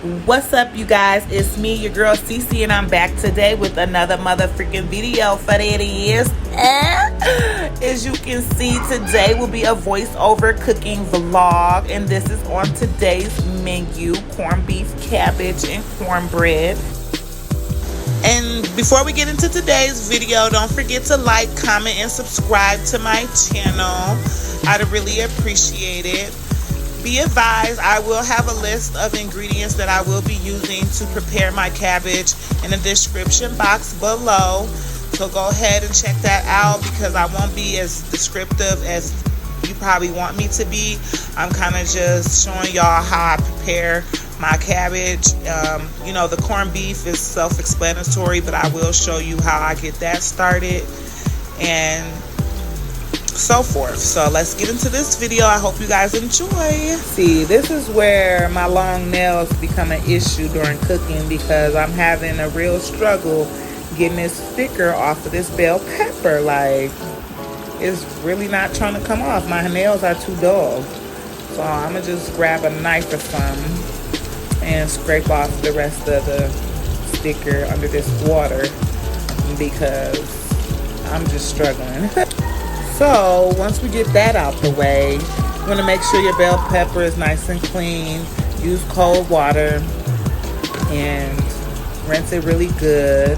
What's up, you guys? It's me, your girl Cece, and I'm back today with another motherfucking video for that is. As you can see, today will be a voiceover cooking vlog, and this is on today's menu: corned beef, cabbage, and cornbread. And before we get into today's video, don't forget to like, comment, and subscribe to my channel. I'd really appreciate it. Be advised, I will have a list of ingredients that I will be using to prepare my cabbage in the description box below. So go ahead and check that out, because I won't be as descriptive as you probably want me to be. I'm kind of just showing y'all how I prepare my cabbage. You know, the corned beef is self-explanatory, but I will show you how I get that started and so forth. So let's get into this video. I hope you guys enjoy. See, this is where my long nails become an issue during cooking, because I'm having a real struggle getting this sticker off of this bell pepper. Like, it's really not trying to come off. My nails are too dull. So I'm gonna just grab a knife or something and scrape off the rest of the sticker under this water, because I'm just struggling. So once we get that out the way, you want to make sure your bell pepper is nice and clean. Use cold water and rinse it really good.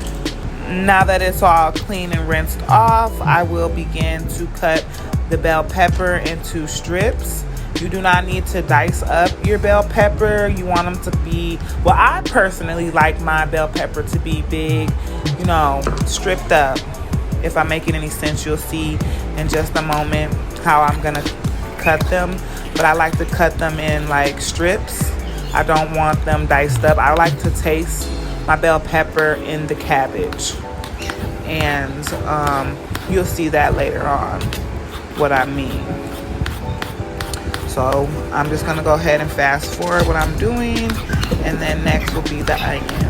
Now that it's all clean and rinsed off, I will begin to cut the bell pepper into strips. You do not need to dice up your bell pepper. You want them to be, well, I personally like my bell pepper to be big, you know, stripped up. If I'm making any sense, you'll see in just a moment how I'm gonna cut them. But I like to cut them in like strips. I don't want them diced up. I like to taste my bell pepper in the cabbage, and you'll see that later on what I mean. So I'm just gonna go ahead and fast forward what I'm doing, and then next will be the onion.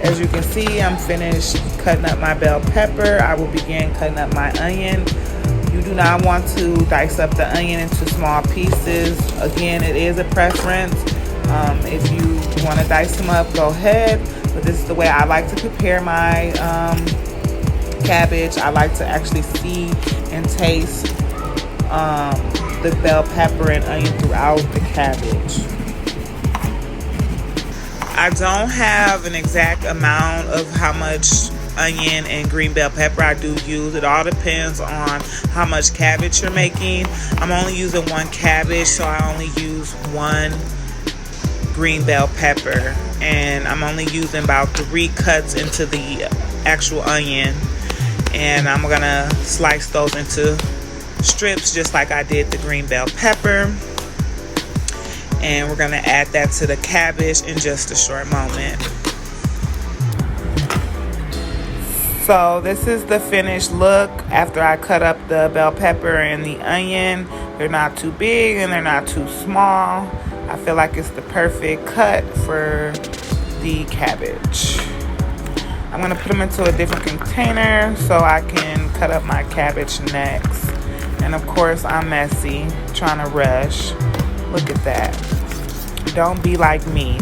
As you can see, I'm finished cutting up my bell pepper. I will begin cutting up my onion. You do not want to dice up the onion into small pieces. Again, it is a preference. If you want to dice them up, go ahead. But this is the way I like to prepare my cabbage. I like to actually see and taste the bell pepper and onion throughout the cabbage. I don't have an exact amount of how much onion and green bell pepper I do use. It all depends on how much cabbage you're making. I'm only using one cabbage, so I only use one green bell pepper. And I'm only using about 3 cuts into the actual onion. And I'm gonna slice those into strips just like I did the green bell pepper. And we're gonna add that to the cabbage in just a short moment. So this is the finished look after I cut up the bell pepper and the onion. They're not too big and they're not too small. I feel like it's the perfect cut for the cabbage. I'm gonna put them into a different container so I can cut up my cabbage next. And of course, I'm messy, trying to rush. Look at that. Don't be like me.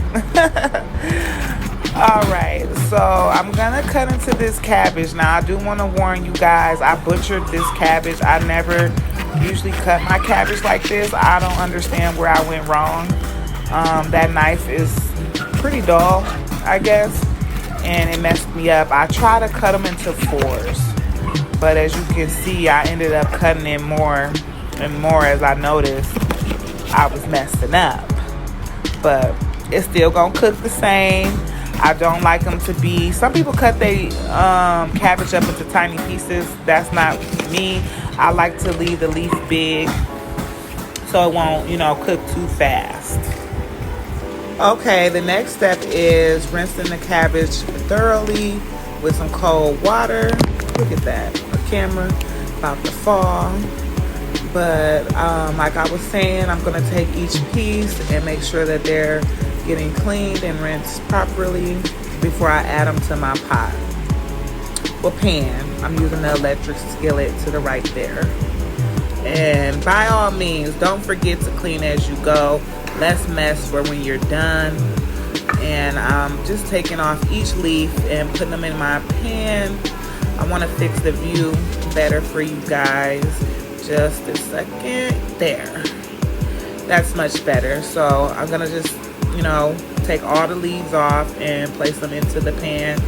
Alright, so I'm gonna cut into this cabbage. Now, I do want to warn you guys, I butchered this cabbage. I never usually cut my cabbage like this. I don't understand where I went wrong. That knife is pretty dull, I guess, and it messed me up. I try to cut them into 4s, but as you can see, I ended up cutting it more and more as I noticed I was messing up. But it's still gonna cook the same. I don't like them to be, some people cut their cabbage up into tiny pieces. That's not me. I like to leave the leaf big so it won't, you know, cook too fast. Okay, the next step is rinsing the cabbage thoroughly with some cold water. Look at that, the camera about to fall. But like I was saying, I'm gonna take each piece and make sure that they're getting cleaned and rinsed properly before I add them to my pot. Well, pan. I'm using the electric skillet to the right there. And by all means, don't forget to clean as you go. Less mess for when you're done. And I'm just taking off each leaf and putting them in my pan. I want to fix the view better for you guys. Just a second. There. That's much better. So I'm gonna just, you know, take all the leaves off and place them into the pan.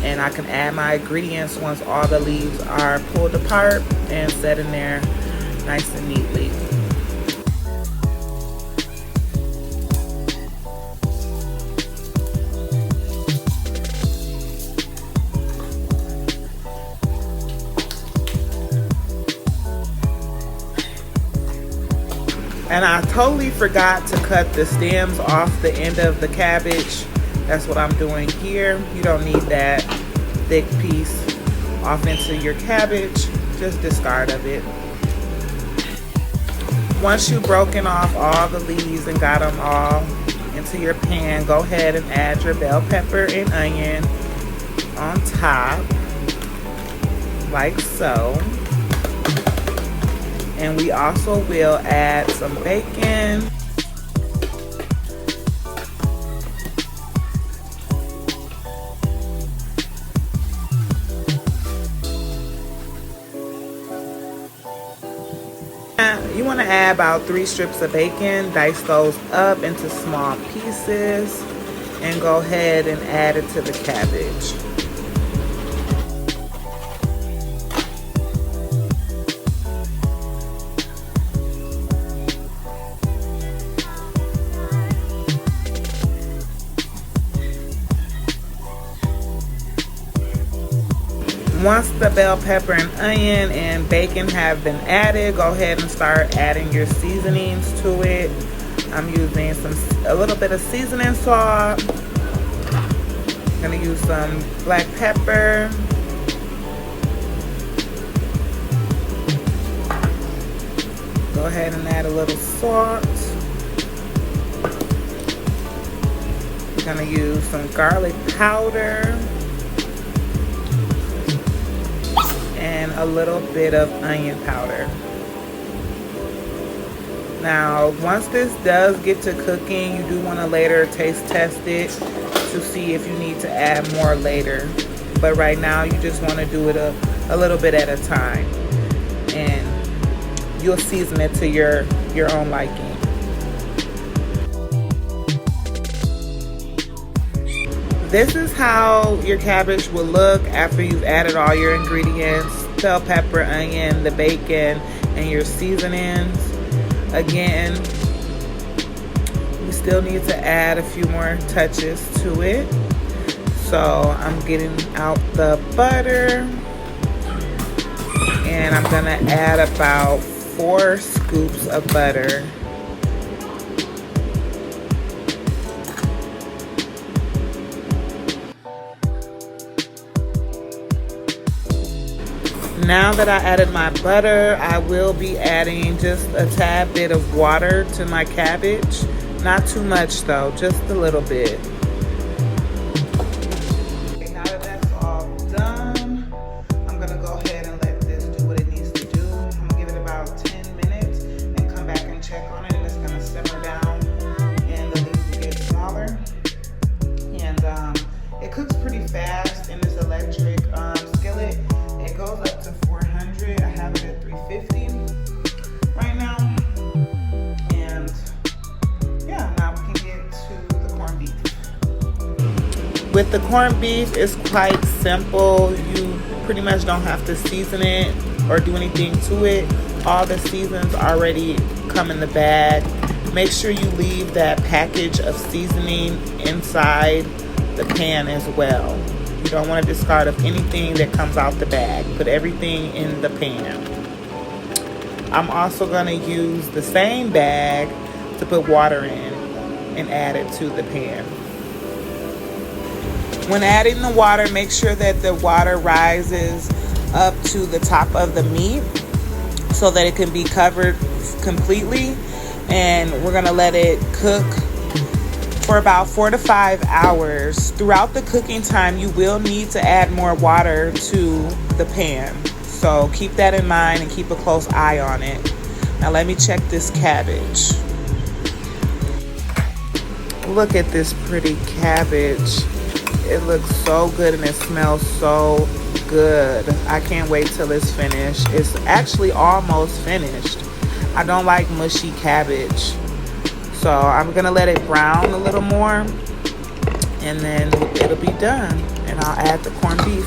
And I can add my ingredients once all the leaves are pulled apart and set in there nice and neatly. And I totally forgot to cut the stems off the end of the cabbage. That's what I'm doing here. You don't need that thick piece off into your cabbage. Just discard of it. Once you've broken off all the leaves and got them all into your pan, go ahead and add your bell pepper and onion on top, like so. And we also will add some bacon. You want to add about 3 strips of bacon, dice those up into small pieces, and go ahead and add it to the cabbage. Once the bell pepper and onion and bacon have been added, go ahead and start adding your seasonings to it. I'm using a little bit of seasoning salt. I'm gonna use some black pepper. Go ahead and add a little salt. I'm gonna use some garlic powder. And a little bit of onion powder. Now, once this does get to cooking, you do want to later taste test it to see if you need to add more later. But right now, you just want to do it a little bit at a time. And you'll season it to your own liking. This is how your cabbage will look after you've added all your ingredients, bell pepper, onion, the bacon, and your seasonings. Again, you still need to add a few more touches to it. So I'm getting out the butter, and I'm gonna add about 4 scoops of butter. Now that I added my butter, I will be adding just a tad bit of water to my cabbage. Not too much though, just a little bit. Okay, now that that's all done, I'm gonna go ahead and let this do what it needs to do. I'm gonna give it about 10 minutes and come back and check on it, and it's gonna simmer down and the leaves will get smaller. And it cooks pretty fast in this electric skillet. It goes up to 400. I have it at 350 right now. And yeah, now we can get to the corned beef. With the corned beef, it's quite simple. You pretty much don't have to season it or do anything to it. All the seasons already come in the bag. Make sure you leave that package of seasoning inside the pan as well. You don't want to discard of anything that comes out the bag. Put everything in the pan. I'm also going to use the same bag to put water in and add it to the pan. When adding the water, make sure that the water rises up to the top of the meat. so that it can be covered completely. And we're gonna let it cook for about 4 to 5 hours. Throughout the cooking time, you will need to add more water to the pan. So keep that in mind and keep a close eye on it. Now let me check this cabbage. Look at this pretty cabbage. It looks so good and it smells so good. I can't wait till it's finished. It's actually almost finished. I don't like mushy cabbage. So I'm gonna let it brown a little more and then it'll be done. And I'll add the corned beef.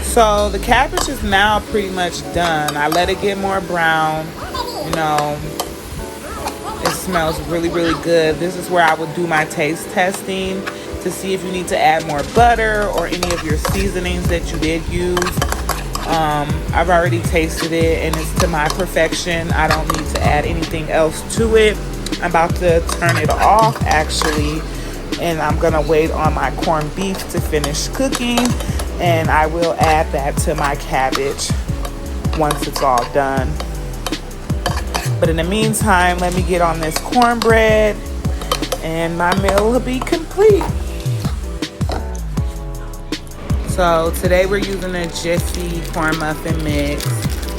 So the cabbage is now pretty much done. I let it get more brown. You know, it smells really, really good. This is where I would do my taste testing to see if you need to add more butter or any of your seasonings that you did use. I've already tasted it and it's to my perfection. I don't need to add anything else to it. I'm about to turn it off actually, and I'm gonna wait on my corned beef to finish cooking, and I will add that to my cabbage once it's all done. But in the meantime, let me get on this cornbread and my meal will be complete. So today we're using a Jiffy corn muffin mix.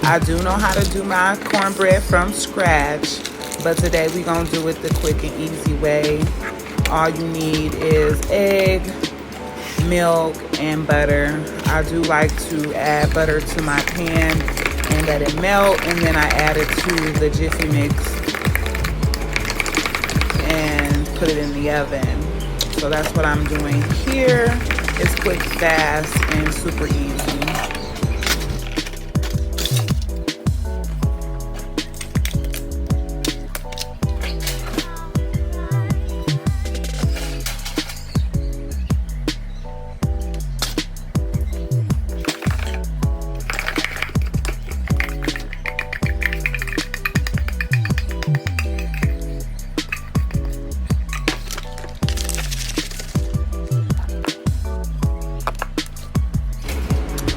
I do know how to do my cornbread from scratch, but today we're gonna do it the quick and easy way. All you need is egg, milk, and butter. I do like to add butter to my pan and let it melt, and then I add it to the Jiffy mix and put it in the oven. So that's what I'm doing here. It's quick, fast, and super easy.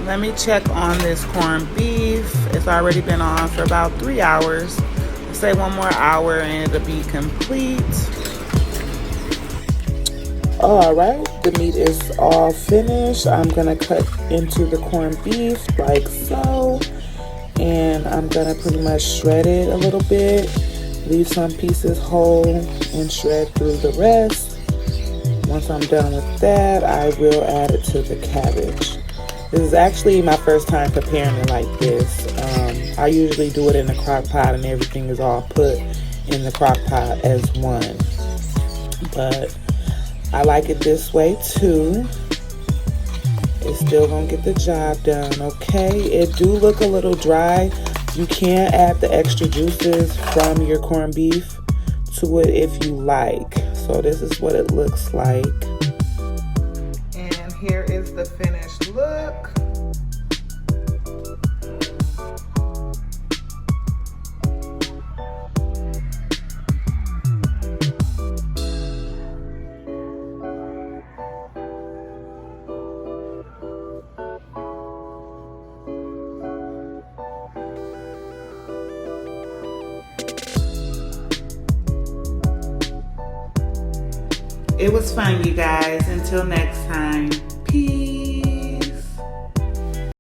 Let me check on this corned beef. It's already been on for about 3 hours. I'll say 1 more hour and it'll be complete. All right, the meat is all finished. I'm gonna cut into the corned beef like so. And I'm gonna pretty much shred it a little bit. Leave some pieces whole and shred through the rest. Once I'm done with that, I will add it to the cabbage. This is actually my first time preparing it like this. I usually do it in the crock pot and everything is all put in the crock pot as one. But I like it this way too. It's still gonna get the job done, okay? It do look a little dry. You can add the extra juices from your corned beef to it if you like. So this is what it looks like. And here is the finished look. It was fun, you guys. Until next time.